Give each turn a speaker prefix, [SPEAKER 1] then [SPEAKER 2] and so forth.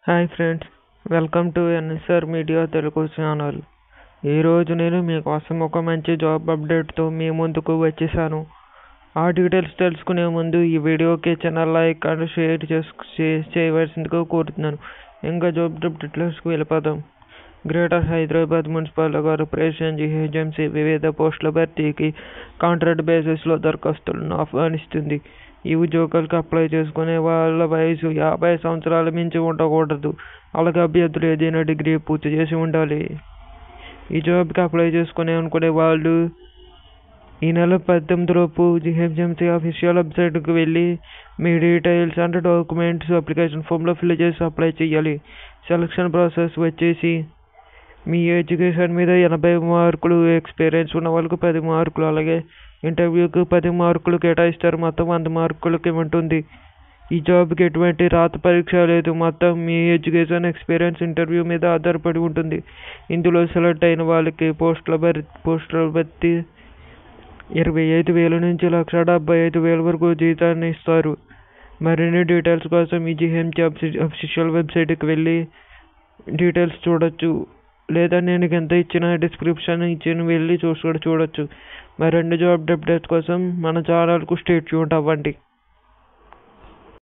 [SPEAKER 1] Hi friends, welcome to NSR media Telugu channel. ఈరోజు నేను మీకోసం ఒక మంచి జాబ్ అప్డేట్తో మీ ముందుకు వచ్చేసాను. ఆ డీటెయిల్స్ తెలుసుకునే ముందు ఈ వీడియోకి ఛానల్ లైక్ అండ్ షేర్ చేయవలసిందిగా కోరుతున్నాను. ఇంకా జాబ్ డీటెయిల్స్కి వెళ్ళిపోదాం. Greater Hyderabad municipal corporation GHMC వివిధ పోస్టుల భర్తీకి కాంట్రాక్ట్ బేసిస్లో దరఖాస్తులను ఆహ్వానిస్తుంది. ఈ ఉద్యోగాలకు అప్లై చేసుకునే వాళ్ళ వయసు 50 సంవత్సరాల మించి ఉండకూడదు. అలాగే అభ్యర్థులు ఏదైనా డిగ్రీ పూర్తి చేసి ఉండాలి. ఈ జాబ్కి అప్లై చేసుకునే అనుకునే వాళ్ళు ఈ నెల 18లోపు జీహెచ్ఎంసీ అఫీషియల్ వెబ్సైట్కి వెళ్ళి మీ డీటెయిల్స్ అండ్ డాక్యుమెంట్స్ అప్లికేషన్ ఫామ్లో ఫిల్ చేసి అప్లై చేయాలి. సెలక్షన్ ప్రాసెస్ వచ్చేసి మీ ఎడ్యుకేషన్ మీద 80 మార్కులు, ఎక్స్పీరియన్స్ ఉన్న వాళ్ళకు 10 మార్కులు, అలాగే ఇంటర్వ్యూకి 10 మార్కులు కేటాయిస్తారు. మొత్తం 100 మార్కులకి ఉంటుంది. ఈ జాబ్కి ఎటువంటి రాత పరీక్ష లేదు. మొత్తం మీ ఎడ్యుకేషన్, ఎక్స్పీరియన్స్, ఇంటర్వ్యూ మీద ఆధారపడి ఉంటుంది. ఇందులో సెలెక్ట్ అయిన వాళ్ళకి పోస్టుల భర్తీ 25,000 నుంచి 1,75,000 వరకు జీతాన్ని ఇస్తారు. మరిన్ని డీటెయిల్స్ కోసం ఈ జీహెచ్ఎంసీ అఫీషియల్ వెబ్సైట్కి వెళ్ళి డీటెయిల్స్ చూడొచ్చు, లేదా నేను కింద ఇచ్చిన డిస్క్రిప్షన్ వెళ్ళి చూడొచ్చు. మరిన్ని జాబ్ అప్డేట్స్ కోసం మన ఛానల్కు స్టే ట్యూన్ అవ్వండి.